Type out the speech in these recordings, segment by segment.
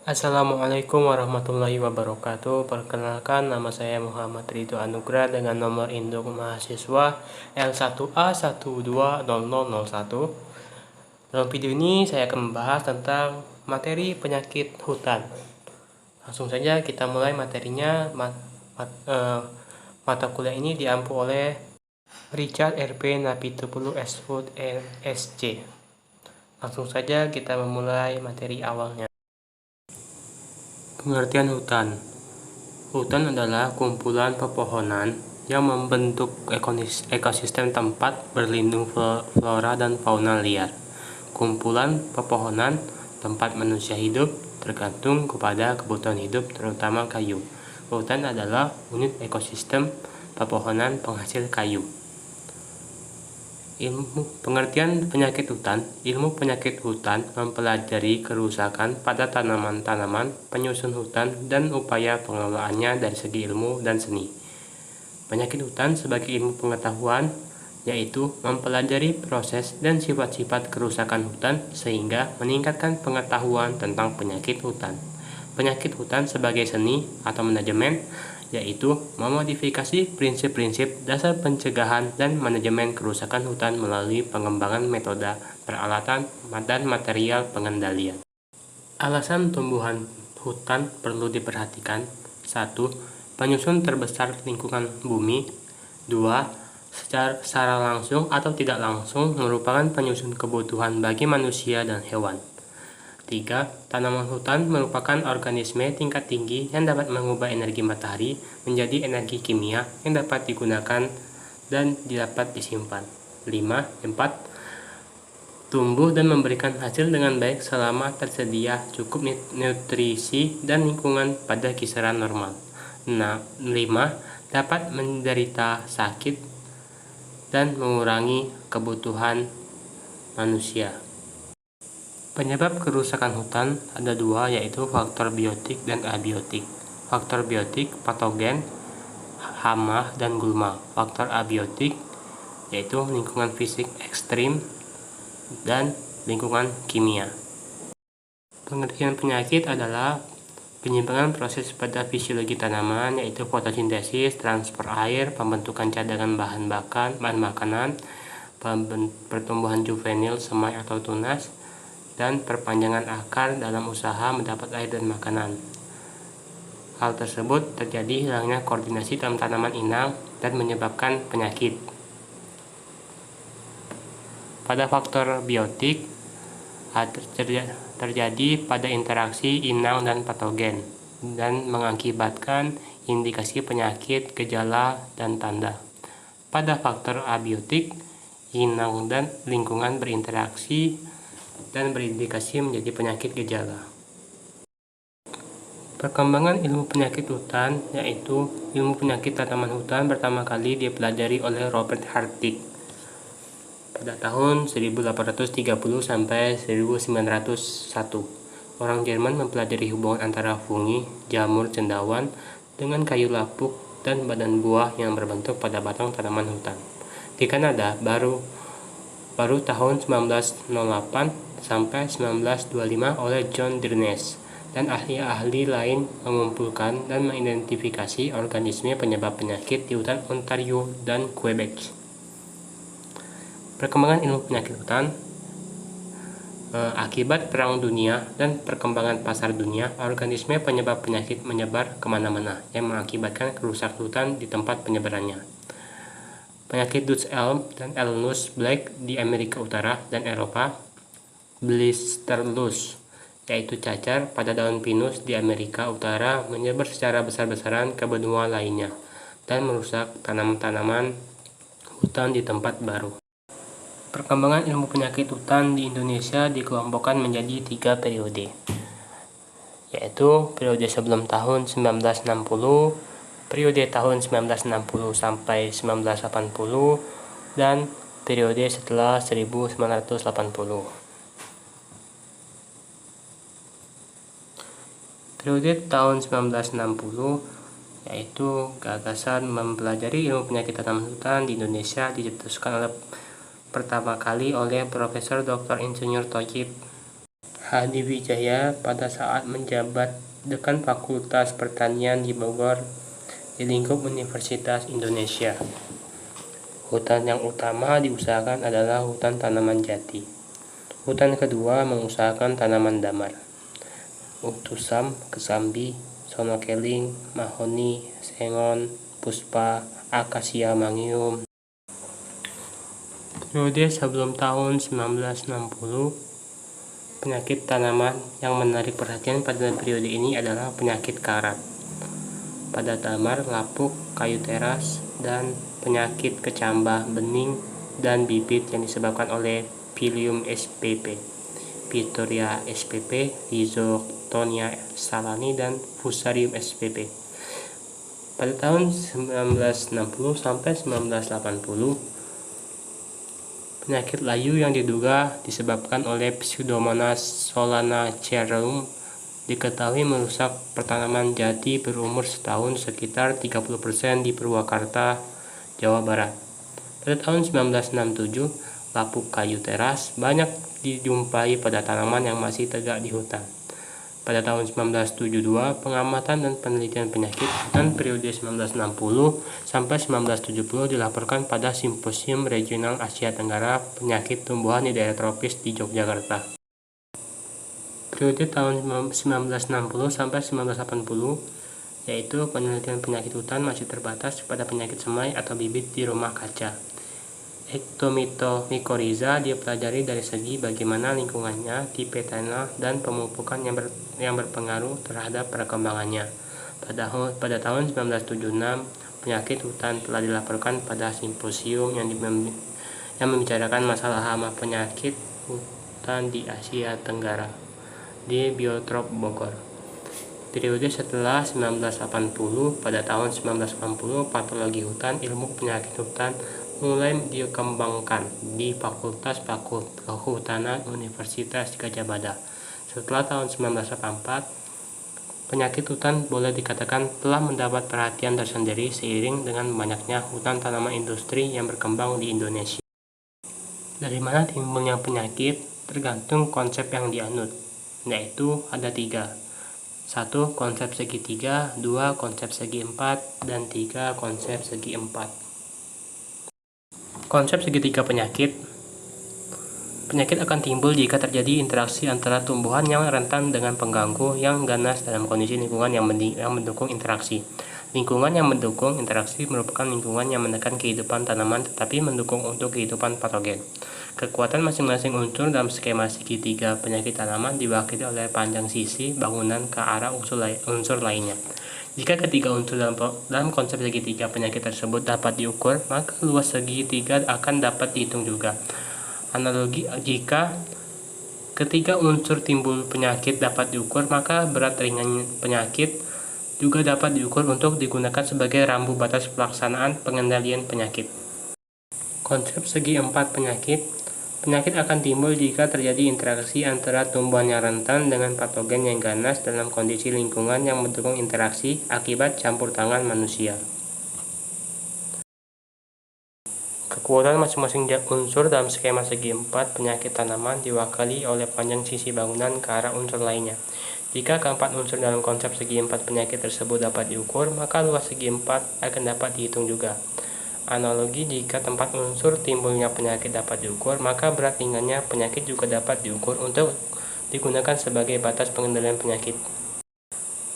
Assalamualaikum warahmatullahi wabarakatuh. Perkenalkan, nama saya Muhammad Ridho Anugrah dengan nomor induk mahasiswa L1A120001. Dalam video ini saya akan membahas tentang materi penyakit hutan. Langsung saja kita mulai materinya. Mata kuliah ini diampu oleh Richard R.P. Napitupulu S.Food S.C. Langsung saja kita memulai materi awalnya. Pengertian hutan. Hutan adalah kumpulan pepohonan yang membentuk ekosistem tempat berlindung flora dan fauna liar. Kumpulan pepohonan tempat manusia hidup tergantung kepada kebutuhan hidup, terutama kayu. Hutan adalah unit ekosistem pepohonan penghasil kayu. Pengertian penyakit hutan. Ilmu penyakit hutan mempelajari kerusakan pada tanaman-tanaman penyusun hutan dan upaya pengelolaannya dari segi ilmu dan seni. Penyakit hutan sebagai ilmu pengetahuan yaitu mempelajari proses dan sifat-sifat kerusakan hutan sehingga meningkatkan pengetahuan tentang penyakit hutan. Penyakit hutan sebagai seni atau manajemen yaitu memodifikasi prinsip-prinsip dasar pencegahan dan manajemen kerusakan hutan melalui pengembangan metode, peralatan, dan material pengendalian. Alasan tumbuhan hutan perlu diperhatikan. 1. Penyusun terbesar lingkungan bumi. 2. Secara langsung atau tidak langsung merupakan penyusun kebutuhan bagi manusia dan hewan. 3. Tanaman hutan merupakan organisme tingkat tinggi yang dapat mengubah energi matahari menjadi energi kimia yang dapat digunakan dan dapat disimpan. 4. Tumbuh dan memberikan hasil dengan baik selama tersedia cukup nutrisi dan lingkungan pada kisaran normal. 5. Dapat menderita sakit dan mengurangi kebutuhan manusia. Penyebab kerusakan hutan ada dua, yaitu faktor biotik dan abiotik. Faktor biotik, patogen, hama, dan gulma. Faktor abiotik, yaitu lingkungan fisik ekstrim dan lingkungan kimia. Pengertian penyakit adalah penyimpangan proses pada fisiologi tanaman, yaitu fotosintesis, transfer air, pembentukan cadangan bahan makanan, pertumbuhan juvenil semai atau tunas, dan perpanjangan akar dalam usaha mendapat air dan makanan. Hal tersebut terjadi hilangnya koordinasi dalam tanaman inang dan menyebabkan penyakit. Pada faktor biotik terjadi pada interaksi inang dan patogen dan mengakibatkan indikasi penyakit, gejala, dan tanda. Pada faktor abiotik, inang dan lingkungan berinteraksi dan berindikasi menjadi penyakit gejala. Perkembangan ilmu penyakit hutan, yaitu ilmu penyakit tanaman hutan pertama kali dipelajari oleh Robert Hartig pada tahun 1830 sampai 1901. Orang Jerman mempelajari hubungan antara fungi, jamur cendawan dengan kayu lapuk dan badan buah yang berbentuk pada batang tanaman hutan. Di Kanada baru tahun 1908 sampai 1925 oleh John Dirness dan ahli-ahli lain mengumpulkan dan mengidentifikasi organisme penyebab penyakit di hutan Ontario dan Quebec. Perkembangan ilmu penyakit hutan. Akibat Perang Dunia dan perkembangan pasar dunia, organisme penyebab penyakit menyebar kemana-mana yang mengakibatkan kerusakan hutan di tempat penyebarannya. Penyakit Dutch elm dan Elnus black di Amerika Utara dan Eropa. Blisterlus, yaitu cacar pada daun pinus di Amerika Utara, menyebar secara besar-besaran ke benua lainnya dan merusak tanaman-tanaman hutan di tempat baru. Perkembangan ilmu penyakit hutan di Indonesia dikelompokkan menjadi 3 periode, yaitu periode sebelum tahun 1960, periode tahun 1960 sampai 1980, dan periode setelah 1980. Periode tahun 1960 yaitu gagasan mempelajari ilmu penyakit tanaman hutan di Indonesia dicetuskan pertama kali oleh Profesor Dr. Insinyur Thoyyib Hadi Wijaya pada saat menjabat Dekan Fakultas Pertanian di Bogor di lingkup Universitas Indonesia. Hutan yang utama diusahakan adalah hutan tanaman jati. Hutan kedua mengusahakan tanaman damar. Utusam, kesambi, sonokeling, mahoni, sengon, puspa, akasia mangium. Periode sebelum tahun 1960, penyakit tanaman yang menarik perhatian pada periode ini adalah penyakit karat pada damar, lapuk, kayu teras, dan penyakit kecambah bening dan bibit yang disebabkan oleh Psyllium spp, Pitheria spp, Rhizoctonia salani, dan Fusarium spp. Pada tahun 1960 sampai 1980, penyakit layu yang diduga disebabkan oleh Pseudomonas solanacearum diketahui merusak pertanaman jati berumur setahun sekitar 30% di Purwakarta, Jawa Barat. Pada tahun 1967, lapuk kayu teras banyak dijumpai pada tanaman yang masih tegak di hutan. Pada tahun 1972, pengamatan dan penelitian penyakit hutan periode 1960 sampai 1970 dilaporkan pada Simposium Regional Asia Tenggara Penyakit Tumbuhan di Daerah Tropis di Yogyakarta. Periode tahun 1960 sampai 1980, yaitu penelitian penyakit hutan masih terbatas pada penyakit semai atau bibit di rumah kaca. Ectomycorrhiza dipelajari dari segi bagaimana lingkungannya, tipe tanah, dan pemupukan yang berpengaruh terhadap perkembangannya. Pada tahun 1976, penyakit hutan telah dilaporkan pada simposium yang membicarakan masalah hama penyakit hutan di Asia Tenggara di Biotrop Bogor. Periode setelah 1980, pada tahun 1980, patologi hutan, ilmu penyakit hutan mulai dikembangkan di Fakultas Kehutanan Universitas Gadjah Mada. Setelah tahun 1984, penyakit hutan boleh dikatakan telah mendapat perhatian tersendiri seiring dengan banyaknya hutan tanaman industri yang berkembang di Indonesia. Dari mana timbulnya penyakit tergantung konsep yang dianut, yaitu ada 3. 1. Konsep segitiga, 2. Konsep segi 4, dan 3. Konsep segi 4. Konsep segitiga penyakit. Penyakit akan timbul jika terjadi interaksi antara tumbuhan yang rentan dengan pengganggu yang ganas dalam kondisi lingkungan yang mendukung interaksi. Lingkungan yang mendukung interaksi merupakan lingkungan yang menekan kehidupan tanaman tetapi mendukung untuk kehidupan patogen. Kekuatan masing-masing unsur dalam skema segitiga penyakit tanaman diwakili oleh panjang sisi bangunan ke arah unsur lainnya. Jika ketiga unsur dalam konsep segitiga penyakit tersebut dapat diukur, maka luas segitiga akan dapat dihitung juga. Analogi, jika ketiga unsur timbul penyakit dapat diukur, maka berat ringan penyakit juga dapat diukur untuk digunakan sebagai rambu batas pelaksanaan pengendalian penyakit. Konsep segi 4 penyakit. Penyakit akan timbul jika terjadi interaksi antara tumbuhan yang rentan dengan patogen yang ganas dalam kondisi lingkungan yang mendukung interaksi akibat campur tangan manusia. Kekuatan masing-masing unsur dalam skema segi 4 penyakit tanaman diwakili oleh panjang sisi bangunan ke arah unsur lainnya. Jika keempat unsur dalam konsep segi 4 penyakit tersebut dapat diukur, maka luas segi 4 akan dapat dihitung juga. Analogi, jika tempat unsur timbulnya penyakit dapat diukur, maka berat ringannya penyakit juga dapat diukur untuk digunakan sebagai batas pengendalian penyakit.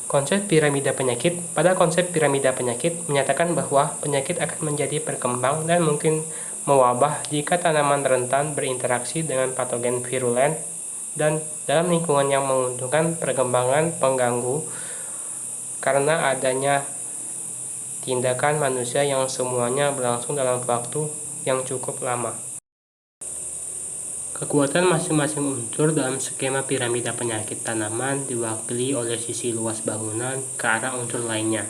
Konsep piramida penyakit. Pada konsep piramida penyakit menyatakan bahwa penyakit akan menjadi berkembang dan mungkin mewabah jika tanaman rentan berinteraksi dengan patogen virulen dan dalam lingkungan yang menguntungkan perkembangan pengganggu karena adanya tindakan manusia yang semuanya berlangsung dalam waktu yang cukup lama. Kekuatan masing-masing unsur dalam skema piramida penyakit tanaman diwakili oleh sisi luas bangunan ke arah unsur lainnya.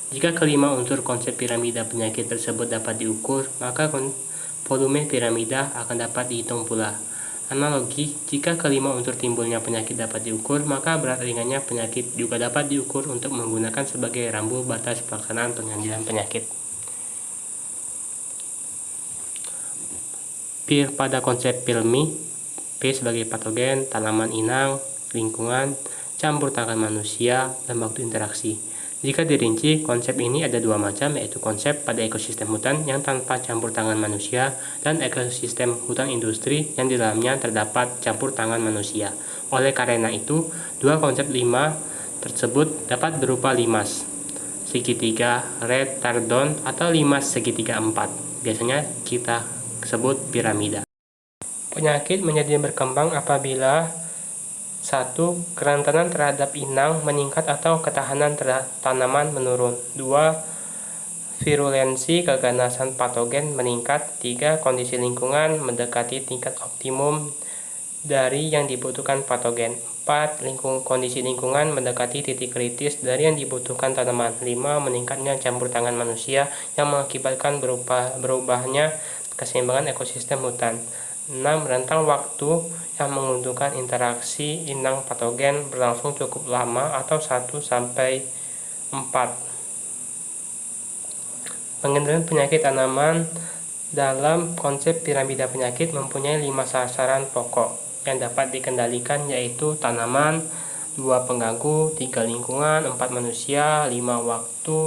Jika kelima unsur konsep piramida penyakit tersebut dapat diukur, maka volume piramida akan dapat dihitung pula. Analogi, jika kelima unsur timbulnya penyakit dapat diukur, maka berat ringannya penyakit juga dapat diukur untuk menggunakan sebagai rambu batas pelaksanaan pengendalian penyakit. Pada konsep Pilmi, P sebagai patogen, tanaman inang, lingkungan, campur tangan manusia, dan waktu interaksi. Jika dirinci, konsep ini ada dua macam, yaitu konsep pada ekosistem hutan yang tanpa campur tangan manusia dan ekosistem hutan industri yang di dalamnya terdapat campur tangan manusia. Oleh karena itu, dua konsep lima tersebut dapat berupa limas segitiga retardon atau limas segitiga 4. Biasanya kita sebut piramida. Penyakit menjadi berkembang apabila 1. Kerentanan terhadap inang meningkat atau ketahanan terhadap tanaman menurun. 2. Virulensi keganasan patogen meningkat. 3. Kondisi lingkungan mendekati tingkat optimum dari yang dibutuhkan patogen. 4. Kondisi lingkungan mendekati titik kritis dari yang dibutuhkan tanaman. 5. Meningkatnya campur tangan manusia yang mengakibatkan berubahnya keseimbangan ekosistem hutan. 6. Rentang waktu yang menguntungkan interaksi inang patogen berlangsung cukup lama atau 1-4. Pengendalian penyakit tanaman dalam konsep piramida penyakit mempunyai 5 sasaran pokok yang dapat dikendalikan, yaitu tanaman, 2 pengganggu, 3 lingkungan, 4 manusia, 5 waktu.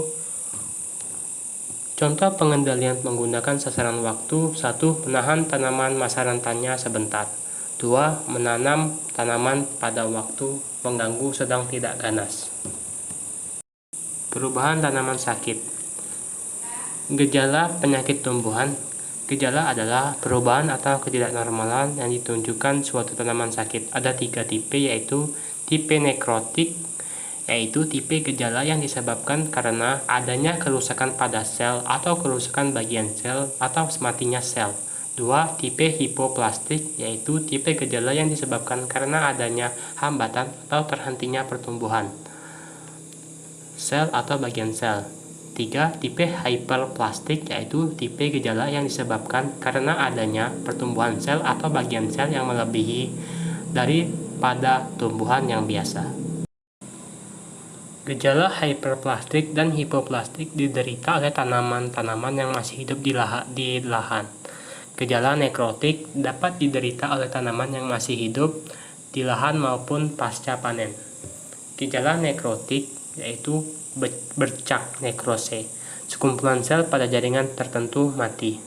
Contoh pengendalian menggunakan sasaran waktu: 1. Menahan tanaman masa rentannya sebentar. 2. Menanam tanaman pada waktu pengganggu sedang tidak ganas. Perubahan tanaman sakit. Gejala penyakit tumbuhan. Gejala adalah perubahan atau ketidaknormalan yang ditunjukkan suatu tanaman sakit. Ada 3 tipe, yaitu tipe nekrotik, yaitu tipe gejala yang disebabkan karena adanya kerusakan pada sel atau kerusakan bagian sel atau matinya sel. 2. Tipe hipoplastik, yaitu tipe gejala yang disebabkan karena adanya hambatan atau terhentinya pertumbuhan sel atau bagian sel. 3. Tipe hyperplastik, yaitu tipe gejala yang disebabkan karena adanya pertumbuhan sel atau bagian sel yang melebihi daripada tumbuhan yang biasa. Gejala hyperplastik dan hipoplastik diderita oleh tanaman-tanaman yang masih hidup di lahan. Gejala nekrotik dapat diderita oleh tanaman yang masih hidup di lahan maupun pasca panen. Gejala nekrotik yaitu bercak nekrose, sekumpulan sel pada jaringan tertentu mati.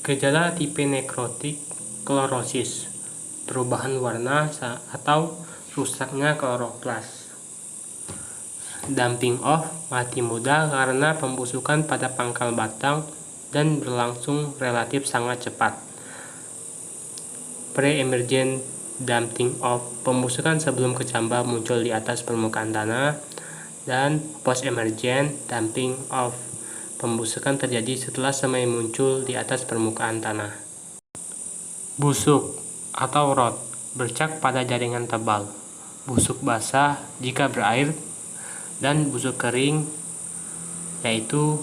Gejala tipe nekrotik klorosis, perubahan warna atau rusaknya kloroplas. Dumping off, mati muda karena pembusukan pada pangkal batang dan berlangsung relatif sangat cepat. Pre-emergent dumping off, pembusukan sebelum kecambah muncul di atas permukaan tanah. Dan post-emergent dumping off, pembusukan terjadi setelah semai muncul di atas permukaan tanah. Busuk atau rot, bercak pada jaringan tebal. Busuk basah jika berair, dan busuk kering yaitu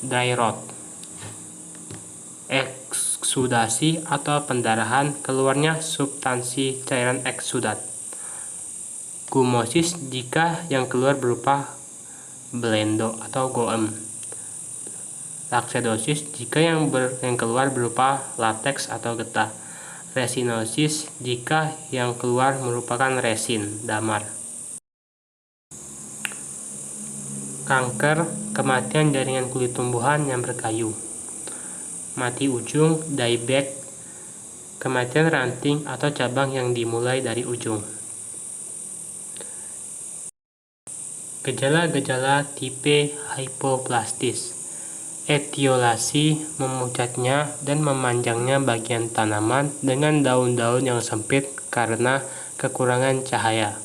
dry rot. Eksudasi atau pendarahan, keluarnya substansi cairan eksudat. Gumosis jika yang keluar berupa blendo atau goem. Laksedosis jika yang keluar berupa lateks atau getah. Resinosis jika yang keluar merupakan resin, damar. Kanker, kematian jaringan kulit tumbuhan yang berkayu. Mati ujung, dieback, kematian ranting atau cabang yang dimulai dari ujung. Gejala-gejala tipe hypoplastis. Etiolasi, memucatnya dan memanjangnya bagian tanaman dengan daun-daun yang sempit karena kekurangan cahaya.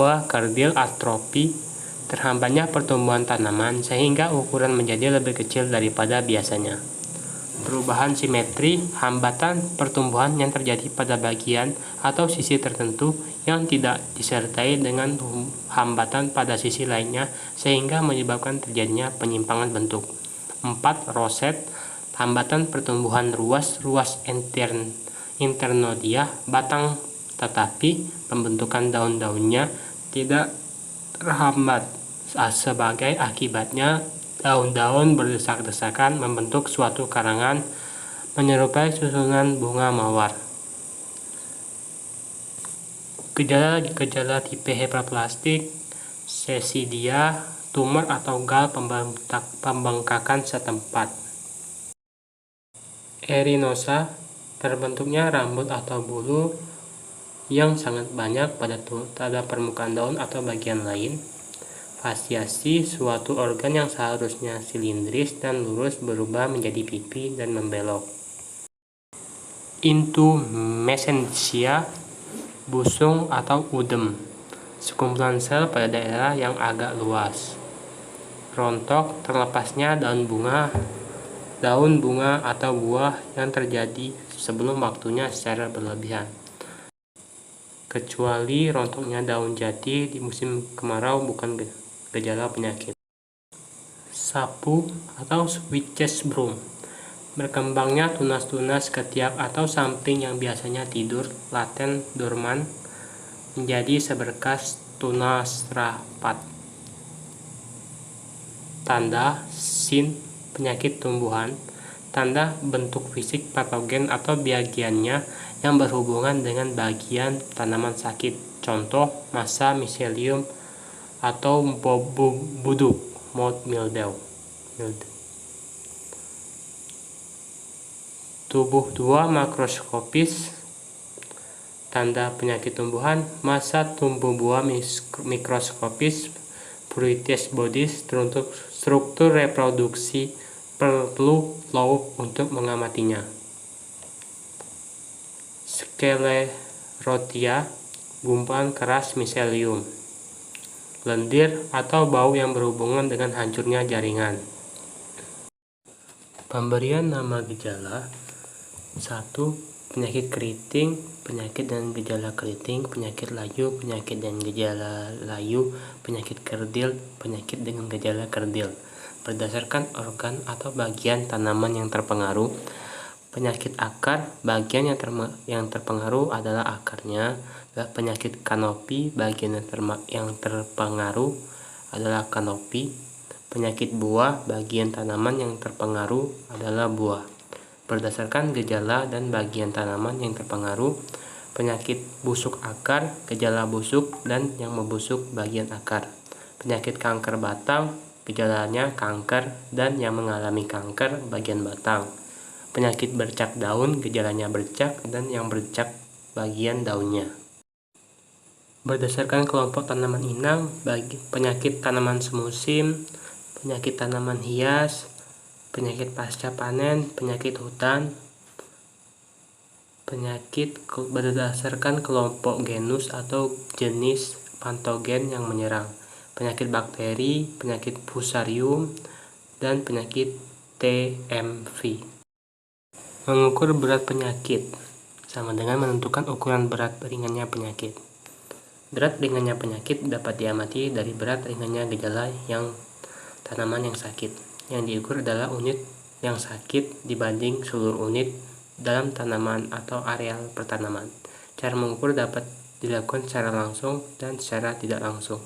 2. Kardial atrofi, terhambatnya pertumbuhan tanaman sehingga ukuran menjadi lebih kecil daripada biasanya. Perubahan simetri, hambatan pertumbuhan yang terjadi pada bagian atau sisi tertentu yang tidak disertai dengan hambatan pada sisi lainnya sehingga menyebabkan terjadinya penyimpangan bentuk. 4. Roset, hambatan pertumbuhan ruas internodia batang tetapi pembentukan daun-daunnya tidak terhambat. Sebagai akibatnya, daun-daun berdesak-desakan membentuk suatu karangan menyerupai susunan bunga mawar. Gejala-gejala tipe hyperplastik, sesidia, tumor atau gal pembengkakan setempat. Erinosa, terbentuknya rambut atau bulu yang sangat banyak pada permukaan daun atau bagian lain. Fasiasi, suatu organ yang seharusnya silindris dan lurus berubah menjadi pipi dan membelok. Intumescentia, busung atau udem, sekumpulan sel pada daerah yang agak luas. Rontok, terlepasnya daun bunga atau buah yang terjadi sebelum waktunya secara berlebihan. Kecuali rontoknya daun jati di musim kemarau bukan gejala penyakit. Sapu atau witch's broom, berkembangnya tunas-tunas ketiak atau samping yang biasanya tidur laten dorman menjadi seberkas tunas rapat. Tanda sin, penyakit tumbuhan, tanda bentuk fisik patogen atau bagiannya yang berhubungan dengan bagian tanaman sakit. Contoh, massa mycelium atau buduk, mold mildew. Tubuh 2 makroskopis, tanda penyakit tumbuhan, massa tumbuh buah mikroskopis, fruites bodies, struktur reproduksi perlu loop untuk mengamatinya. Sclerotia, gumpalan keras miselium. Lendir atau bau yang berhubungan dengan hancurnya jaringan. Pemberian nama gejala. 1. Penyakit keriting, penyakit dan gejala keriting, penyakit layu, penyakit dan gejala layu, penyakit kerdil, penyakit dengan gejala kerdil. Berdasarkan organ atau bagian tanaman yang terpengaruh. Penyakit akar, bagian yang terpengaruh adalah akarnya. Penyakit kanopi, bagian yang terpengaruh adalah kanopi. Penyakit buah, bagian tanaman yang terpengaruh adalah buah. Berdasarkan gejala dan bagian tanaman yang terpengaruh. Penyakit busuk akar, gejala busuk dan yang membusuk bagian akar. Penyakit kanker batang, gejalanya kanker dan yang mengalami kanker bagian batang. Penyakit bercak daun, gejalanya bercak dan yang bercak bagian daunnya. Berdasarkan kelompok tanaman inang, penyakit tanaman semusim, penyakit tanaman hias, penyakit pasca panen, penyakit hutan. Penyakit berdasarkan kelompok genus atau jenis patogen yang menyerang. Penyakit bakteri, penyakit fusarium, dan penyakit TMV. Mengukur berat penyakit sama dengan menentukan ukuran berat ringannya penyakit. Berat ringannya penyakit dapat diamati dari berat ringannya gejala yang tanaman yang sakit. Yang diukur adalah unit yang sakit dibanding seluruh unit dalam tanaman atau areal pertanaman. Cara mengukur dapat dilakukan secara langsung dan secara tidak langsung.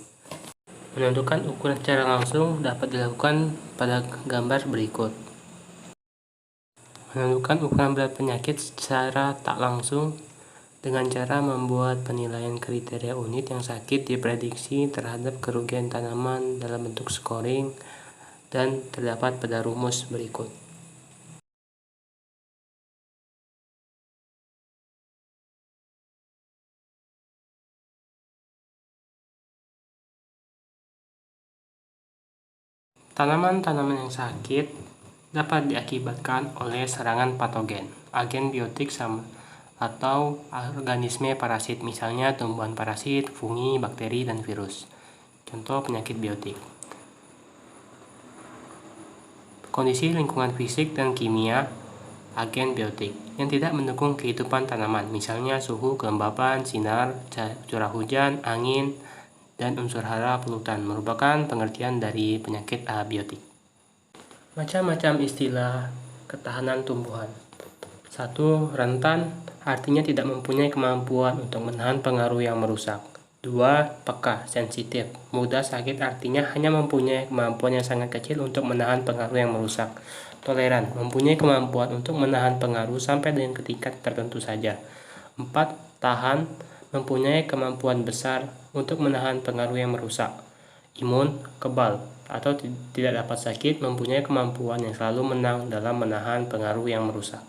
Menentukan ukuran secara langsung dapat dilakukan pada gambar berikut. Menentukan ukuran berat penyakit secara tak langsung dengan cara membuat penilaian kriteria unit yang sakit diprediksi terhadap kerugian tanaman dalam bentuk scoring dan terdapat pada rumus berikut. Tanaman-tanaman yang sakit dapat diakibatkan oleh serangan patogen, agen biotik atau organisme parasit, misalnya tumbuhan parasit, fungi, bakteri, dan virus. Contoh penyakit biotik. Kondisi lingkungan fisik dan kimia agen biotik yang tidak mendukung kehidupan tanaman, misalnya suhu, kelembapan, sinar, curah hujan, angin, dan unsur hara polutan, merupakan pengertian dari penyakit abiotik. Macam-macam istilah ketahanan tumbuhan. 1. Rentan, artinya tidak mempunyai kemampuan untuk menahan pengaruh yang merusak. 2. Peka, sensitif, mudah sakit, artinya hanya mempunyai kemampuan yang sangat kecil untuk menahan pengaruh yang merusak. Toleran, mempunyai kemampuan untuk menahan pengaruh sampai dengan tingkat tertentu saja. 4. Tahan, mempunyai kemampuan besar untuk menahan pengaruh yang merusak. Imun, kebal, atau tidak dapat sakit, mempunyai kemampuan yang selalu menang dalam menahan pengaruh yang merusak.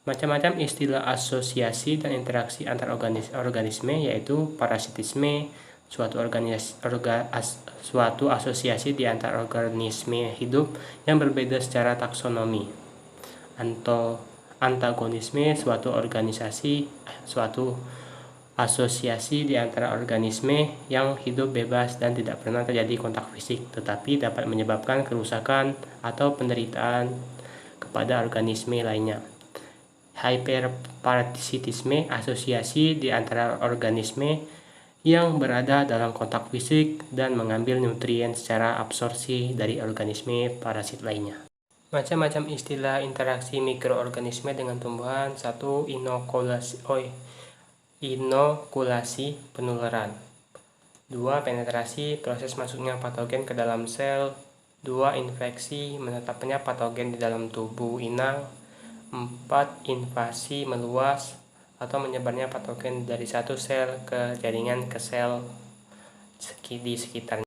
Macam-macam istilah asosiasi dan interaksi antar organisme yaitu parasitisme, suatu asosiasi di antara organisme hidup yang berbeda secara taksonomi. Antagonisme, suatu asosiasi di antara organisme yang hidup bebas dan tidak pernah terjadi kontak fisik, tetapi dapat menyebabkan kerusakan atau penderitaan kepada organisme lainnya. Hyperparasitisme, asosiasi di antara organisme yang berada dalam kontak fisik dan mengambil nutrien secara absorpsi dari organisme parasit lainnya. Macam-macam istilah interaksi mikroorganisme dengan tumbuhan. 1. Inokulasi penularan. 2. Penetrasi, proses masuknya patogen ke dalam sel. 2. Infeksi, menetapnya patogen di dalam tubuh inang. 4. Invasi, meluas atau menyebarnya patogen dari satu sel ke jaringan ke sel di sekitarnya.